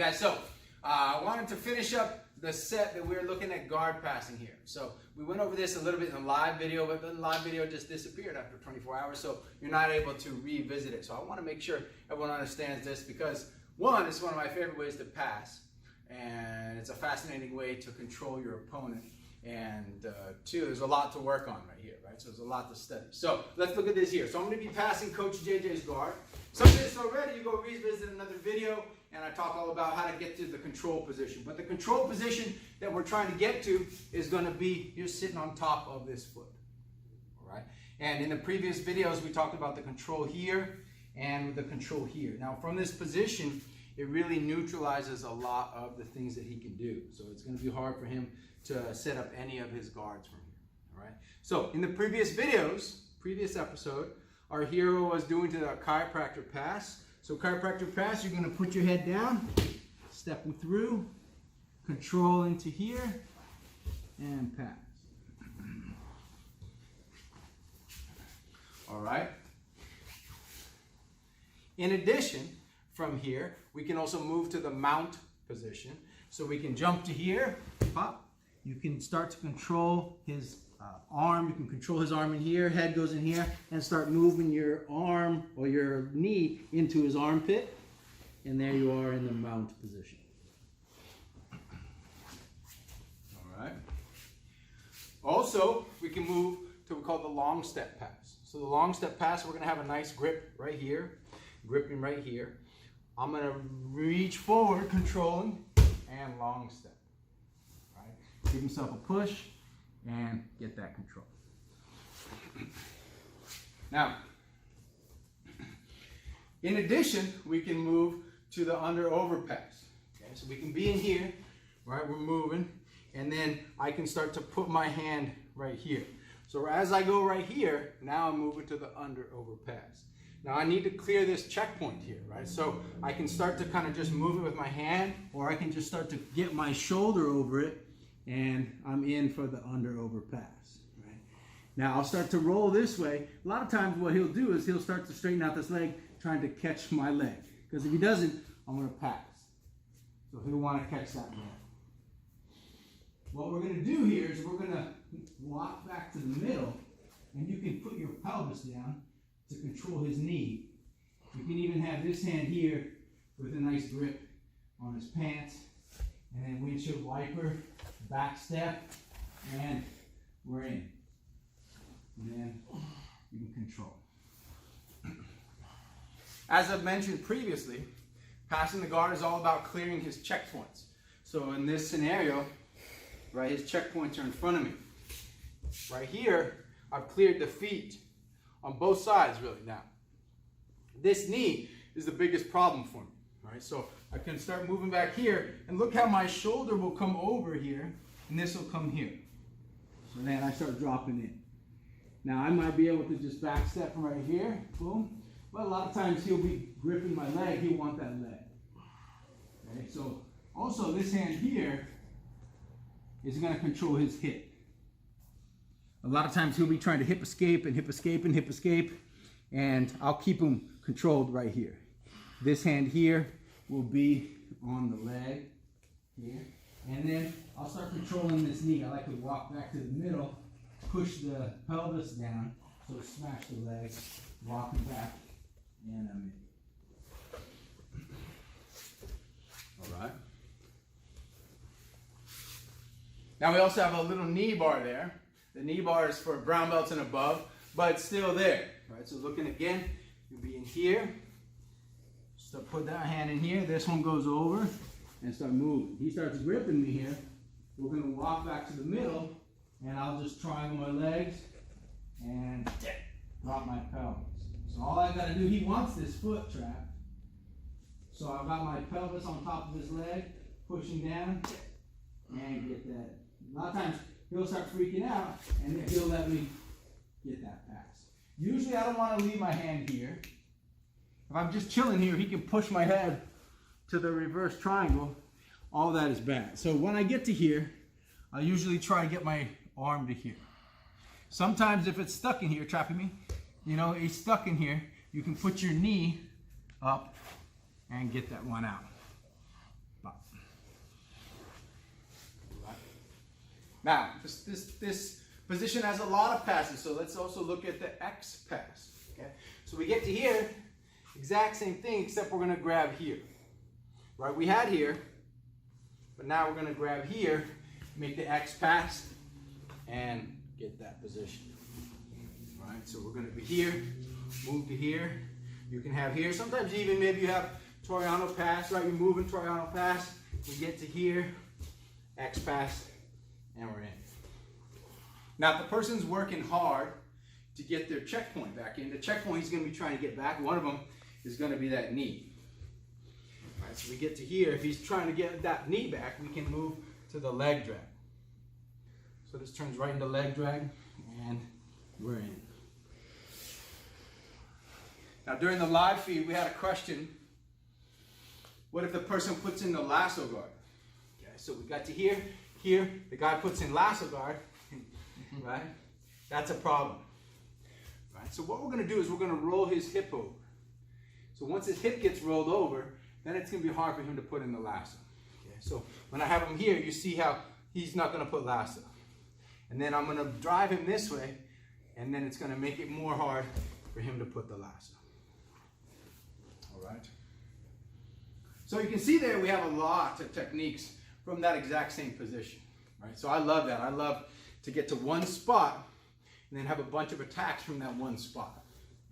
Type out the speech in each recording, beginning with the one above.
guys, so I wanted to finish up the set that we were looking at guard passing here. So we went over this a little bit in the live video, but the live video just disappeared after 24 hours, so you're not able to revisit it. So I want to make sure everyone understands this because one, it's one of my favorite ways to pass, and it's a fascinating way to control your opponent. And two, there's a lot to work on right here, right? So there's a lot to study. So let's look at this here. So I'm going to be passing Coach JJ's guard. Some of this already, you go revisit another video, and I talk all about how to get to the control position. But the control position that we're trying to get to is going to be you're sitting on top of this foot, all right? And in the previous videos, we talked about the control here and the control here. Now, from this position, it really neutralizes a lot of the things that he can do. So it's going to be hard for him to set up any of his guards from here, all right? So in the previous videos, previous episode, our hero was doing to the Chiropractor Pass. So Chiropractor Pass, you're going to put your head down, stepping through, control into here, and pass. All right? In addition, from here, we can also move to the mount position. So we can jump to here, pop. You can start to control his arm. You can control his arm in here, head goes in here, and start moving your arm or your knee into his armpit. And there you are in the mount position. All right. Also, we can move to what we call the long step pass. So the long step pass, we're going to have a nice grip right here, gripping right here. I'm going to reach forward, controlling, and long step. Give himself a push and get that control. Now, in addition, we can move to the under-over pass. Okay, so we can be in here, right? We're moving, and then I can start to put my hand right here. So as I go right here, now I'm moving to the under-over pass. Now I need to clear this checkpoint here, right? So I can start to kind of just move it with my hand, or I can just start to get my shoulder over it, and I'm in for the under-over pass, right? Now I'll start to roll this way. A lot of times what he'll do is he'll start to straighten out this leg, trying to catch my leg. Because if he doesn't, I'm gonna pass. So he'll wanna catch that leg. What we're gonna do here is we're gonna walk back to the middle, and you can put your pelvis down to control his knee. You can even have this hand here with a nice grip on his pants, and then windshield wiper, back step, and we're in. And then you can control. As I've mentioned previously, passing the guard is all about clearing his checkpoints. So in this scenario, right, his checkpoints are in front of me. Right here, I've cleared the feet on both sides really now. This knee is the biggest problem for me. Right, so I can start moving back here, and look how my shoulder will come over here, and this will come here. So then I start dropping in. Now I might be able to just back step from right here, boom. But a lot of times he'll be gripping my leg. He'll want that leg. Okay, so also this hand here is going to control his hip. A lot of times he'll be trying to hip escape and hip escape and hip escape, and I'll keep him controlled right here. This hand here will be on the leg here. And then I'll start controlling this knee. I like to walk back to the middle, push the pelvis down, so smash the leg, walking back, and I'm in. All right. Now we also have a little knee bar there. The knee bar is for brown belts and above, but it's still there. Right? So looking again, you'll be in here. So put that hand in here, this one goes over, and start moving. He starts gripping me here. We're gonna walk back to the middle, and I'll just triangle my legs and drop my pelvis. So all I gotta do, he wants this foot trapped. So I've got my pelvis on top of his leg, pushing down, and get that. A lot of times, he'll start freaking out, and then he'll let me get that pass. Usually I don't wanna leave my hand here. If I'm just chilling here, he can push my head to the reverse triangle. All that is bad. So when I get to here, I usually try to get my arm to here. Sometimes if it's stuck in here, trapping me, you know, he's stuck in here, you can put your knee up and get that one out. Now, this position has a lot of passes, so let's also look at the X pass. Okay? So we get to here, exact same thing, except we're going to grab here. Right? We had here, but now we're going to grab here, make the X pass, and get that position. Right? So we're going to be here, move to here. You can have here. Sometimes even maybe you have Toriano pass, right? You're moving Toriano pass. We get to here, X pass, and we're in. Now, if the person's working hard to get their checkpoint back in, the checkpoint he's going to be trying to get back, one of them is going to be that knee. All right, so we get to here. If he's trying to get that knee back, we can move to the leg drag. So this turns right into leg drag, and we're in. Now, during the live feed, we had a question. What if the person puts in the lasso guard? Okay, so we got to here, the guy puts in lasso guard, right? That's a problem. Right? So what we're going to do is we're going to roll his hip over. So once his hip gets rolled over, then it's going to be hard for him to put in the lasso. Okay, so when I have him here, you see how he's not going to put lasso. And then I'm going to drive him this way, and then it's going to make it more hard for him to put the lasso. All right? So you can see there we have a lot of techniques from that exact same position, right? So I love that. I love to get to one spot and then have a bunch of attacks from that one spot,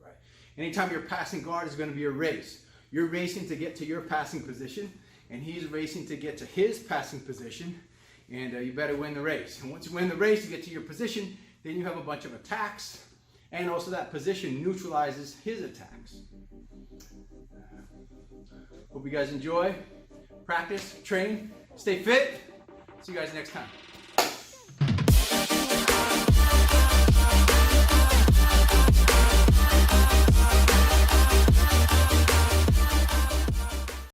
right? Anytime you're passing guard is going to be a race. You're racing to get to your passing position, and he's racing to get to his passing position, and you better win the race. And once you win the race, you get to your position, then you have a bunch of attacks, and also that position neutralizes his attacks. Hope you guys enjoy, practice, train, stay fit. See you guys next time.